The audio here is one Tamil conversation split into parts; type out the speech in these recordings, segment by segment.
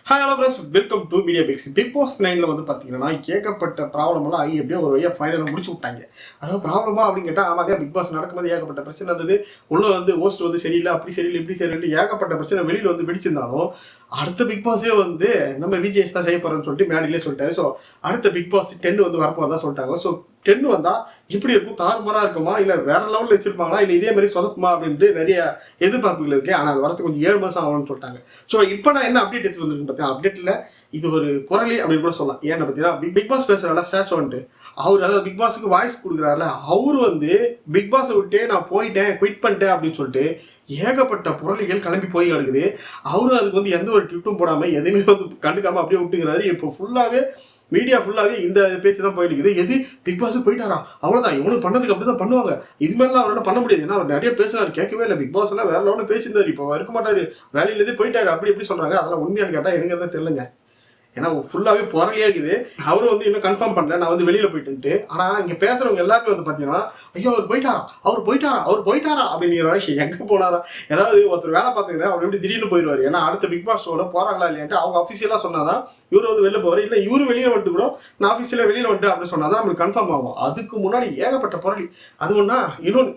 Hi hello friends, welcome to media pics. Big boss 9ல வந்து பார்த்தீங்கன்னா ஏகப்பட்ட ப்ராப்ளம்லாம் ஆகி எப்படியோ ஒரு வழியாக ஃபைனலாக முடிச்சு விட்டாங்க. அதாவது ப்ராப்ளமா அப்படின்னு கேட்டால், ஆமாங்க, பிக் பாஸ் நடக்கும்போது ஏகப்பட்ட பிரச்சனை இருந்தது. உள்ள வந்து ஹோஸ்ட் வந்து சரியில்லை, அப்படி சரியில்லை, இப்படி சரியில்லை, ஏகப்பட்ட பிரச்சனை வெளியில் வந்து வெடிச்சிருந்தாலும் அடுத்த பிக் பாஸே வந்து நம்ம விஜேஷ் தான் செய்ய போகிறோம்னு சொல்லிட்டு மேடையிலே சொல்லிட்டாரு. ஸோ அடுத்த பிக் பாஸ் 10 வந்து வரப்போகிறதா சொல்லிட்டாங்க. ஸோ 10 வந்தால் இப்படி இருக்கும், தாறுமாறாக இருக்குமா, இல்லை வேற லெவலில் வச்சிருப்பாங்களா, இல்லை இதே மாதிரி சொதப்புமா அப்படின்ட்டு நிறைய எதிர்பார்ப்புகள் இருக்கு. ஆனால் அது வரத்துக்கு கொஞ்சம் 7 மாதம் ஆகும்னு சொல்லிட்டாங்க. ஸோ இப்போ நான் என்ன அப்டேட் எடுத்து வந்துருக்கு பார்த்தீங்கன்னா, அப்டேட்டில் இது ஒரு குரலி அப்படின்னு கூட சொல்லலாம். ஏன்னு பார்த்தீங்கன்னா, பிக் பாஸ் பேசுகிறால ஷேஷ் வந்துட்டு அவர், அதாவது பிக் பாஸுக்கு வாய்ஸ் கொடுக்குறாருல, அவர் வந்து பிக் பாஸை விட்டே நான் போயிட்டேன், குவிட் பண்ணிட்டேன் அப்படின்னு சொல்லிட்டு ஏகப்பட்ட புரளிகள் கிளம்பி போய் கிடக்குது. அவரும் அதுக்கு வந்து எந்த ஒரு ட்விட்டும் போடாமல் எதுவுமே வந்து கண்டுக்காமல் அப்படியே விட்டுக்கிறாரு. இப்போ ஃபுல்லாகவே மீடியா ஃபுல்லாகவே இந்த பேச்சு தான் போயிட்டு இருக்குது. எது பிக் பாஸ் போயிட்டாரா, அவ்வளோதான், இவனுக்கு பண்ணதுக்கு அப்படி தான் பண்ணுவாங்க, இது மாதிரிலாம் அவரால் பண்ண முடியாது. ஏன்னா அவர் நிறைய பேசினார், கேட்கவே இல்லை. பிக் பாஸ் எல்லாம் வேற லெவலில் பேசியிருந்தார். இப்போ இருக்க மாட்டார், வேலையிலேருந்து போயிட்டாரு, அப்படி எப்படி சொல்கிறாங்க. அதெல்லாம் உண்மையானு கேட்டால் எனக்கு எதாவது தெரியலங்க. ஏன்னா ஃபுல்லாகவே புரளியாக இருக்குது. அவரும் வந்து இன்னும் கன்ஃபார்ம் பண்ணல, நான் வந்து வெளியில் போயிட்டு. ஆனால் இங்கே பேசுகிறவங்க எல்லாருமே வந்து பார்த்தீங்கன்னா, ஐயோ அவர் போயிட்டாரா அப்படிங்கிற எங்கே போனாரா. ஏதாவது ஒருத்தர் வேலை பார்த்துக்கிறேன், அவர் எப்படி திடீர்னு போயிடுவார். ஏன்னா அடுத்த பிக் பாஸோட போகிறாங்களா இல்லையான்ட்டு அவங்க அஃபிஷியலாக சொன்னாதான் இவர் வந்து வெளில போவார். இல்லை இவரு வெளியே வந்துட்டு கூட நான் அஃபிஷியலாக வெளியில் வந்துட்டு அப்படின்னு சொன்னால் தான் நம்மளுக்கு கன்ஃபார்ம் ஆகும். அதுக்கு முன்னாடி ஏகப்பட்ட புரளி. அது ஒன்றா. இன்னொன்று,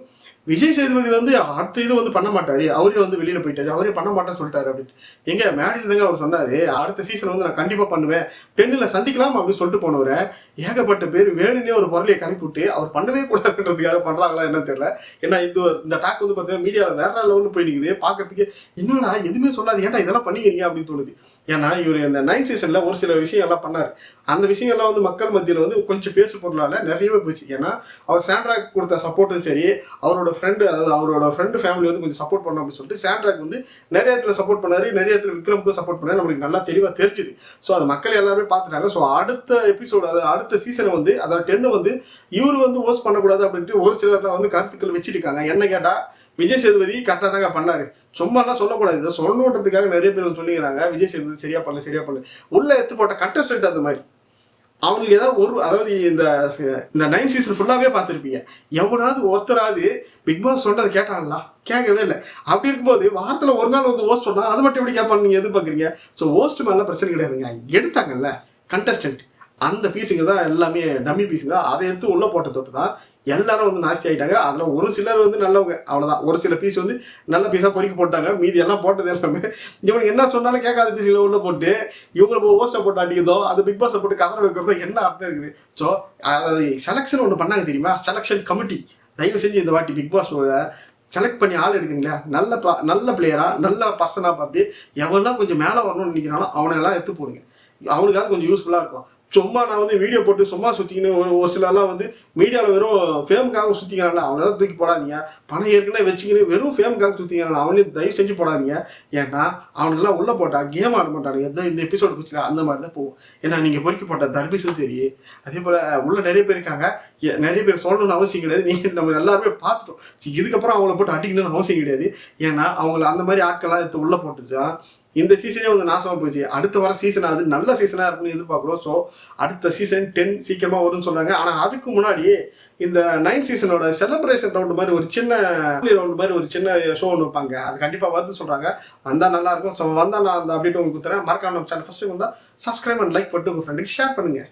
விஜய் சேதுபதி வந்து அடுத்த இது வந்து பண்ண மாட்டாரு, அவரே வந்து வெளியில போயிட்டாரு, அவரே பண்ண மாட்டேன்னு சொல்லிட்டாரு அப்படின்ட்டு. எங்க மேடையில் தாங்க அவர் சொன்னாரு, அடுத்த சீசன் வந்து நான் கண்டிப்பா பண்ணுவேன், 10ல சந்திக்கலாம் அப்படின்னு சொல்லிட்டு போனவரை ஏகப்பட்ட பேர் வேணுன்னே ஒரு பொருளையை கணிப்பிட்டு அவர் பண்ணவே கூடாதுன்றதுக்காக பண்றாங்களா என்ன தெரியல. ஏன்னா இந்த டாக் வந்து பார்த்தீங்கன்னா மீடியாவில் வேற லெவலில் போய் நிற்குது. பார்க்கறதுக்கு என்னடா எதுவுமே சொல்லாது, ஏன்டா இதெல்லாம் பண்ணிக்கிறீங்க அப்படின்னு தோணுது. ஏன்னா இவர் இந்த 9th சீசன்ல ஒரு சில விஷயங்கள்லாம் பண்ணார். அந்த விஷயங்கள்லாம் வந்து மக்கள் மத்தியில் வந்து கொஞ்சம் பேசு பொருளால நிறையவே போச்சு. ஏன்னா அவர் சாண்ட்ராக் கொடுத்த சப்போர்ட்டும் சரி, அவரோட ஃப்ரெண்டு, அதாவது அவரோட ஃப்ரெண்டு ஃபேமிலி வந்து கொஞ்சம் சப்போர்ட் பண்ணணும் அப்படின்னு சொல்லிட்டு சாண்ட்ராக் வந்து நிறைய இடத்துல சப்போர்ட் பண்ணாரு, நிறைய இடத்துல விக்ரமுக்கும் சப்போர்ட் பண்ணாரு. நம்மளுக்கு நல்லா தெளிவாக தெரிஞ்சுது. ஸோ அது மக்கள் எல்லாருமே பார்த்துட்டாங்க. ஸோ அடுத்த எபிசோடு, அதாவது அடுத்த சீசனை வந்து, அதாவது 10 வந்து இவர் வந்து ஹோஸ்ட் பண்ணக்கூடாது அப்படின்ட்டு ஒரு சிலர்லாம் வந்து கருத்துக்கள் வச்சிருக்காங்க. என்ன கேட்டால், விஜய் சேதுபதி கரெக்டாக தாங்க பண்ணாரு, சும்மாலாம் சொல்லக்கூடாது, இதை சொல்லணுன்றதுக்காக நிறைய பேர் சொல்லிக்கிறாங்க. விஜய் சேதுபதி சரியா பண்ணல உள்ள எடுத்து போட்ட கண்டஸ்டன்ட் அந்த மாதிரி அவங்களுக்கு ஏதாவது ஒரு, அதாவது இந்த 9 சீசன் ஃபுல்லாகவே பார்த்துருப்பீங்க, எவனாவது ஒருத்தராது பிக் பாஸ் சொன்னதை கேட்டாங்களா? கேட்கவே இல்லை. அப்படி இருக்கும்போது வாரத்தில் ஒரு நாள் வந்து ஹோஸ்ட் சொன்னால் அதை மட்டும் எப்படி கேட்பான்னு நீங்கள் எதிர்பார்க்குறீங்க? ஸோ ஹோஸ்ட் மேலே பிரச்சனை கிடையாதுங்க, எடுத்தாங்கல்ல கண்டஸ்டன்ட், அந்த பீஸுங்க தான் எல்லாமே டம்மி பீஸுங்க. அதை எடுத்து உள்ளே போட்ட தொட்டு தான் எல்லாரும் வந்து நாஸ்தி ஆகிட்டாங்க. அதில் ஒரு சிலர் வந்து நல்லவங்க, அவ்வளோதான். ஒரு சில பீஸ் வந்து நல்ல பீஸாக பொறுக்கி போட்டாங்க. மீதி எல்லாம் போட்டது எல்லாமே இவனுக்கு என்ன சொன்னாலும் கேட்காத பீஸில் உள்ள போட்டு இவங்களை ஹோஸ்ட்டை போட்டு அடிக்கிறதோ, அது பிக் பாஸை போட்டு கதற வைக்கிறதோ என்ன அர்த்தம் இருக்குது? ஸோ அது செலெக்ஷன் ஒன்று பண்ணாங்க தெரியுமா, செலெக்ஷன் கமிட்டி. தயவு செஞ்சு இந்த வாட்டி பிக் பாஸோட செலக்ட் பண்ணி ஆள் எடுக்குங்களா, நல்ல பிளேயராக, நல்ல பர்சனாக பார்த்து எவெல்லாம் கொஞ்சம் மேலே வரணும்னு நினைக்கிறானோ அவனையெல்லாம் எடுத்து போடுங்க. அவனுக்காவது கொஞ்சம் யூஸ்ஃபுல்லாக இருக்கும். சும்மா நான் வந்து வீடியோ போட்டு சும்மா சுற்றிக்கின்னு ஒரு சிலர்லாம் வந்து மீடியாவில் வெறும் ஃபேமுக்காக சுற்றிக்கிறாங்களா, அவனெல்லாம் தூக்கி போடாதீங்க. பணம் ஏற்கனவே வச்சுக்கின்னு வெறும் ஃபேமுக்காக சுற்றிக்கிறாங்க, அவனையும் தயவு செஞ்சு போடாதீங்க. ஏன்னா அவனுக்கெல்லாம் உள்ளே போட்டால் கேம் ஆட மாட்டானுங்க. இந்த எபிசோடு பிடிச்சல அந்த மாதிரி தான் போகும். ஏன்னா நீங்கள் பொறுக்கி போட்ட தர்பீஸும் சரி, அதே போல் உள்ள நிறைய பேர் இருக்காங்க. நிறைய பேர் சொல்லணும்னு அவசியம் கிடையாது, நீங்கள் நம்ம எல்லாருமே பார்த்துட்டோம். இதுக்கப்புறம் அவங்கள போட்டு அடிக்கணும்னு அவசியம் கிடையாது. ஏன்னா அவங்கள அந்த மாதிரி ஆட்கள்லாம் எடுத்து உள்ளே போட்டுட்டா இந்த சீசனே வந்து நாசமாக போச்சு. அடுத்த வர சீசன் அது நல்ல சீசனாக இருக்குன்னு எதிர்பார்க்குறோம். ஸோ அடுத்த சீசன் 10 சீக்கிரமாக வரும்னு சொல்கிறாங்க. ஆனால் அதுக்கு முன்னாடி இந்த 9th சீசனோட செலிப்ரேஷன் ரவுண்டு மாதிரி ஒரு சின்ன ஷோ ஒன்று வைப்பாங்க. அது கண்டிப்பாக வருதுன்னு சொல்கிறாங்க. வந்தால் நல்லாயிருக்கும். ஸோ வந்தால் நான் அந்த அப்டேட் உங்களுக்கு கொடுத்துறேன். மறக்காம நம்ம சேனல் ஃபஸ்ட்டு வந்தால் சப்ஸ்கிரைப் அண்ட் லைக் பண்ணிட்டு உங்கள் ஃப்ரெண்டுக்கு ஷேர் பண்ணுங்கள்.